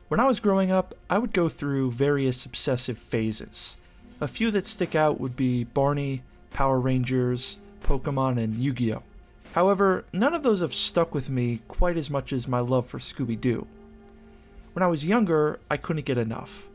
When I was growing up, I would go through various obsessive phases. A few that stick out would be Barney, Power Rangers, Pokemon, and Yu-Gi-Oh! However, none of those have stuck with me quite as much as my love for Scooby-Doo. When I was younger, I couldn't get enough.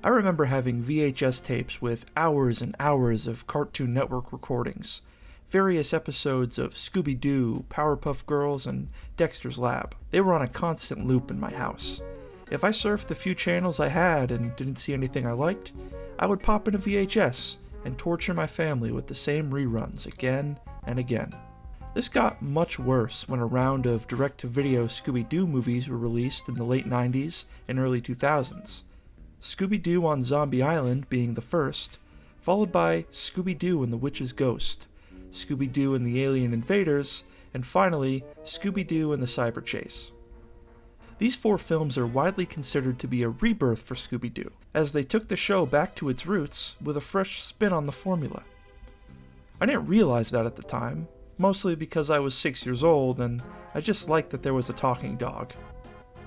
I remember having VHS tapes with hours and hours of Cartoon Network recordings, various episodes of Scooby-Doo, Powerpuff Girls, and Dexter's Lab. They were on a constant loop in my house. If I surfed the few channels I had and didn't see anything I liked, I would pop in a VHS and torture my family with the same reruns again and again. This got much worse when a round of direct-to-video Scooby-Doo movies were released in the late 90s and early 2000s. Scooby-Doo on Zombie Island being the first, followed by Scooby-Doo and the Witch's Ghost, Scooby-Doo and the Alien Invaders, and finally, Scooby-Doo and the Cyber Chase. These 4 films are widely considered to be a rebirth for Scooby-Doo, as they took the show back to its roots with a fresh spin on the formula. I didn't realize that at the time, mostly because I was 6 years old and I just liked that there was a talking dog.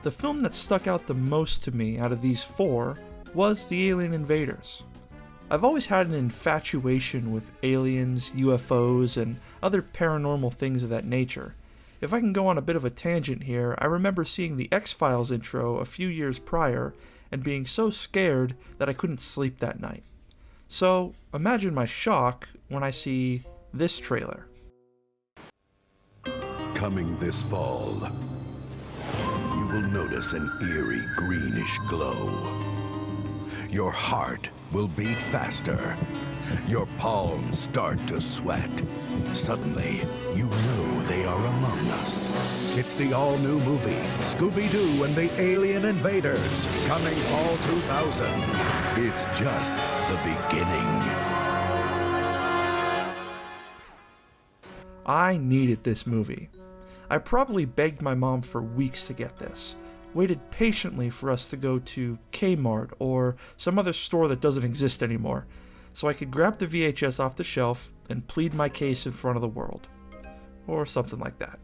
The film that stuck out the most to me out of these 4 was The Alien Invaders. I've always had an infatuation with aliens, UFOs, and other paranormal things of that nature. If I can go on a bit of a tangent here, I remember seeing the X-Files intro a few years prior and being so scared that I couldn't sleep that night. So imagine my shock when I see this trailer. Coming this fall, you will notice an eerie greenish glow. Your heart will beat faster. Your palms start to sweat. Suddenly, you know they are among us. It's the all-new movie, Scooby-Doo and the Alien Invaders, coming fall 2000. It's just the beginning. I needed this movie. I probably begged my mom for weeks to get this, waited patiently for us to go to Kmart or some other store that doesn't exist anymore, so I could grab the VHS off the shelf and plead my case in front of the world. Or something like that.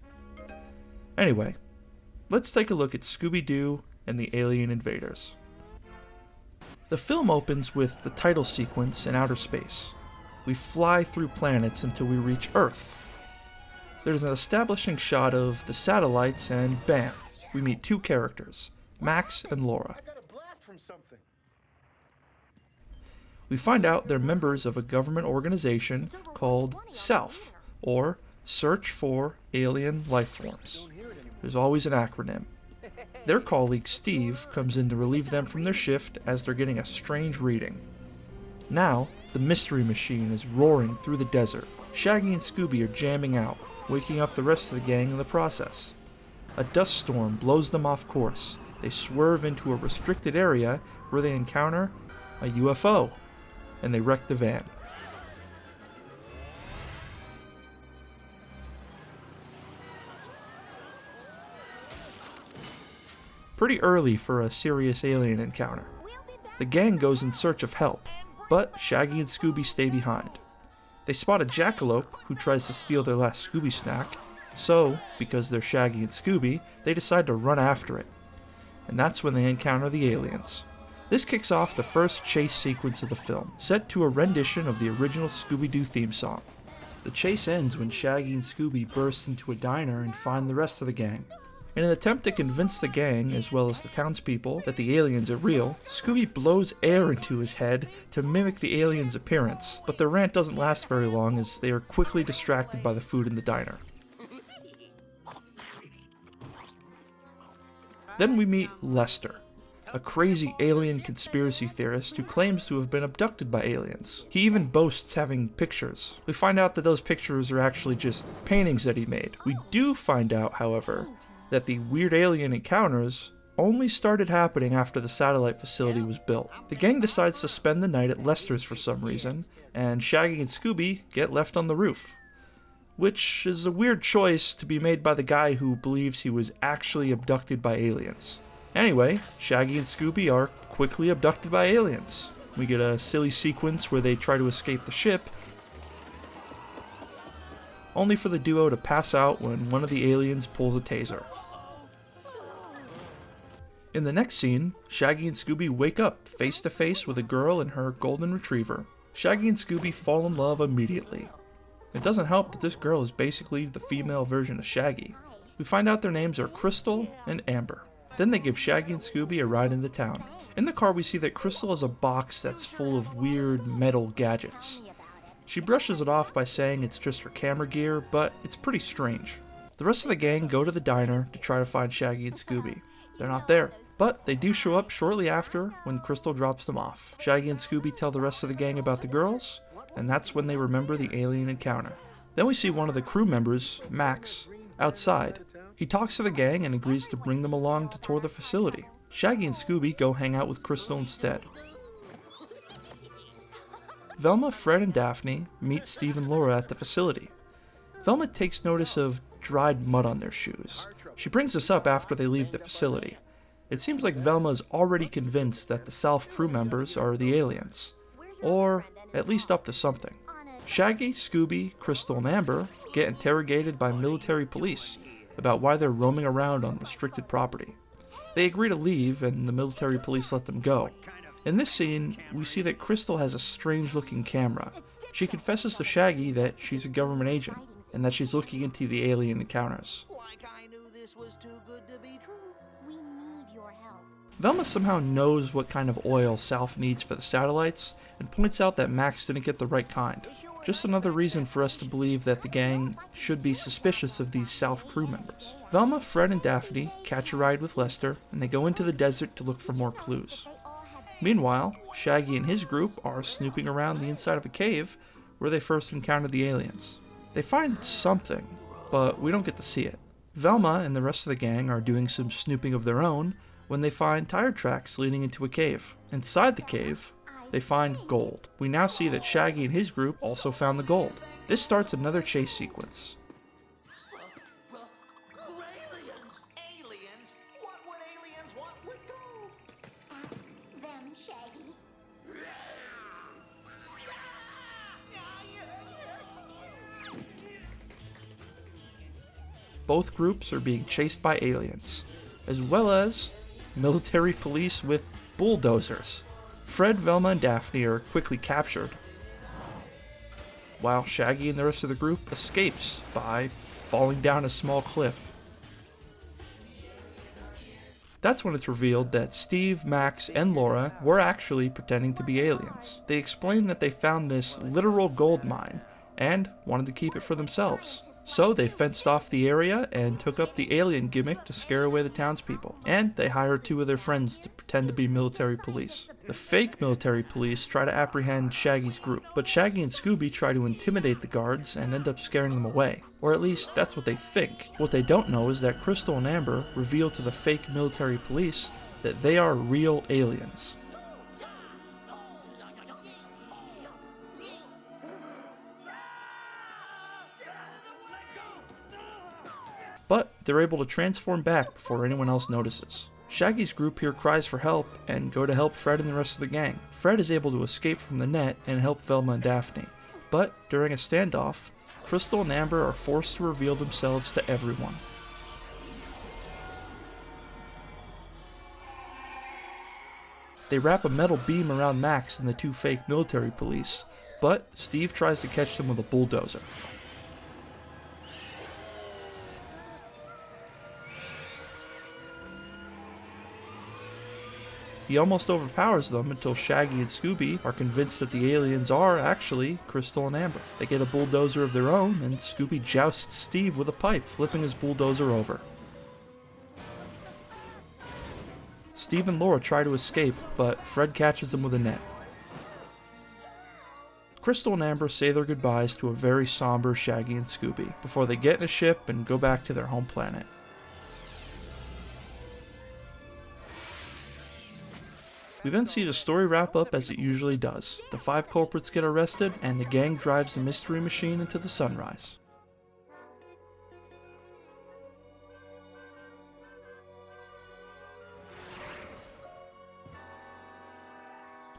Anyway, let's take a look at Scooby-Doo and the Alien Invaders. The film opens with the title sequence in outer space. We fly through planets until we reach Earth. There's an establishing shot of the satellites and bam, we meet 2 characters, Max and Laura. We find out they're members of a government organization called SELF, or Search for Alien Life Forms. There's always an acronym. Their colleague Steve comes in to relieve them from their shift as they're getting a strange reading. Now, the mystery machine is roaring through the desert. Shaggy and Scooby are jamming out, waking up the rest of the gang in the process. A dust storm blows them off course. They swerve into a restricted area where they encounter a UFO, and they wreck the van. Pretty early for a serious alien encounter. The gang goes in search of help, but Shaggy and Scooby stay behind. They spot a jackalope who tries to steal their last Scooby snack, so, because they're Shaggy and Scooby, they decide to run after it. And that's when they encounter the aliens. This kicks off the first chase sequence of the film, set to a rendition of the original Scooby-Doo theme song. The chase ends when Shaggy and Scooby burst into a diner and find the rest of the gang. In an attempt to convince the gang, as well as the townspeople, that the aliens are real, Scooby blows air into his head to mimic the aliens' appearance, but their rant doesn't last very long as they are quickly distracted by the food in the diner. Then we meet Lester, a crazy alien conspiracy theorist who claims to have been abducted by aliens. He even boasts having pictures. We find out that those pictures are actually just paintings that he made. We do find out, however, that the weird alien encounters only started happening after the satellite facility was built. The gang decides to spend the night at Lester's for some reason, and Shaggy and Scooby get left on the roof. Which is a weird choice to be made by the guy who believes he was actually abducted by aliens. Anyway, Shaggy and Scooby are quickly abducted by aliens. We get a silly sequence where they try to escape the ship, only for the duo to pass out when one of the aliens pulls a taser. In the next scene, Shaggy and Scooby wake up face to face with a girl and her golden retriever. Shaggy and Scooby fall in love immediately. It doesn't help that this girl is basically the female version of Shaggy. We find out their names are Crystal and Amber. Then they give Shaggy and Scooby a ride into town. In the car we see that Crystal has a box that's full of weird metal gadgets. She brushes it off by saying it's just her camera gear, but it's pretty strange. The rest of the gang go to the diner to try to find Shaggy and Scooby. They're not there, but they do show up shortly after when Crystal drops them off. Shaggy and Scooby tell the rest of the gang about the girls, and that's when they remember the alien encounter. Then we see one of the crew members, Max, outside. He talks to the gang and agrees to bring them along to tour the facility. Shaggy and Scooby go hang out with Crystal instead. Velma, Fred, and Daphne meet Steve and Laura at the facility. Velma takes notice of dried mud on their shoes. She brings this up after they leave the facility. It seems like Velma is already convinced that the South crew members are the aliens, or at least up to something. Shaggy, Scooby, Crystal, and Amber get interrogated by military police about why they're roaming around on restricted property. They agree to leave, and the military police let them go. In this scene, we see that Crystal has a strange-looking camera. She confesses to Shaggy that she's a government agent, and that she's looking into the alien encounters. Velma somehow knows what kind of oil South needs for the satellites, and points out that Max didn't get the right kind. Just another reason for us to believe that the gang should be suspicious of these South crew members. Velma, Fred, and Daphne catch a ride with Lester, and they go into the desert to look for more clues. Meanwhile, Shaggy and his group are snooping around the inside of a cave where they first encountered the aliens. They find something, but we don't get to see it. Velma and the rest of the gang are doing some snooping of their own when they find tire tracks leading into a cave. Inside the cave, they find gold. We now see that Shaggy and his group also found the gold. This starts another chase sequence. Aliens? What would aliens want with gold? Ask them, Shaggy. Both groups are being chased by aliens, as well as military police with bulldozers. Fred, Velma, and Daphne are quickly captured, while Shaggy and the rest of the group escapes by falling down a small cliff. That's when it's revealed that Steve, Max, and Laura were actually pretending to be aliens. They explained that they found this literal gold mine and wanted to keep it for themselves. So they fenced off the area and took up the alien gimmick to scare away the townspeople. And they hired two of their friends to pretend to be military police. The fake military police try to apprehend Shaggy's group, but Shaggy and Scooby try to intimidate the guards and end up scaring them away. Or at least that's what they think. What they don't know is that Crystal and Amber reveal to the fake military police that they are real aliens. But they're able to transform back before anyone else notices. Shaggy's group here cries for help and go to help Fred and the rest of the gang. Fred is able to escape from the net and help Velma and Daphne. But during a standoff, Crystal and Amber are forced to reveal themselves to everyone. They wrap a metal beam around Max and the two fake military police, but Steve tries to catch them with a bulldozer. He almost overpowers them until Shaggy and Scooby are convinced that the aliens are actually Crystal and Amber. They get a bulldozer of their own, and Scooby jousts Steve with a pipe, flipping his bulldozer over. Steve and Laura try to escape, but Fred catches them with a net. Crystal and Amber say their goodbyes to a very somber Shaggy and Scooby before they get in a ship and go back to their home planet. We then see the story wrap up as it usually does. The 5 culprits get arrested, and the gang drives the mystery machine into the sunrise.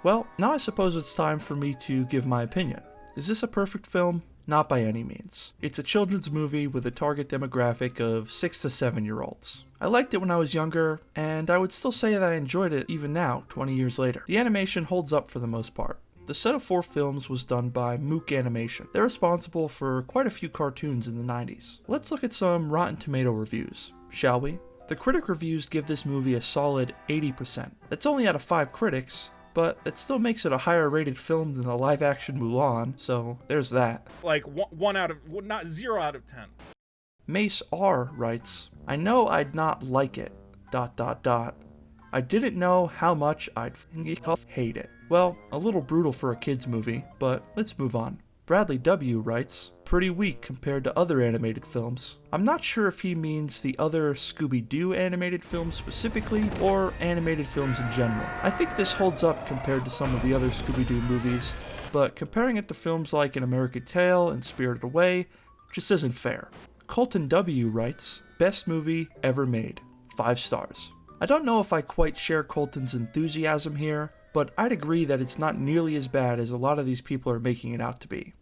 Well, now I suppose it's time for me to give my opinion. Is this a perfect film? Not by any means. It's a children's movie with a target demographic of 6 to 7 year olds. I liked it when I was younger, and I would still say that I enjoyed it even now, 20 years later. The animation holds up for the most part. The set of 4 films was done by Mook Animation. They're responsible for quite a few cartoons in the 90s. Let's look at some Rotten Tomato reviews, shall we? The critic reviews give this movie a solid 80%. That's only out of 5 critics, but that still makes it a higher rated film than the live action Mulan, so there's that. Like 0 out of 10. Mace R writes, I know I'd not like it, ... I didn't know how much I'd hate it. Well, a little brutal for a kid's movie, but let's move on. Bradley W writes, pretty weak compared to other animated films. I'm not sure if he means the other Scooby-Doo animated films specifically, or animated films in general. I think this holds up compared to some of the other Scooby-Doo movies, but comparing it to films like An American Tail and Spirited Away just isn't fair. Colton W writes, best movie ever made. 5 stars. I don't know if I quite share Colton's enthusiasm here, but I'd agree that it's not nearly as bad as a lot of these people are making it out to be.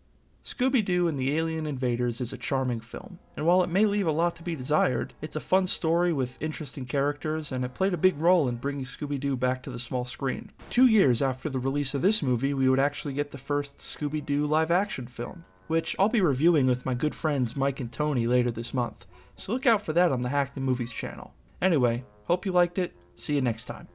Scooby-Doo and the Alien Invaders is a charming film, and while it may leave a lot to be desired, it's a fun story with interesting characters, and it played a big role in bringing Scooby-Doo back to the small screen. 2 years after the release of this movie, we would actually get the first Scooby-Doo live-action film, which I'll be reviewing with my good friends Mike and Tony later this month, so look out for that on the Hack the Movies channel. Anyway, hope you liked it. See you next time.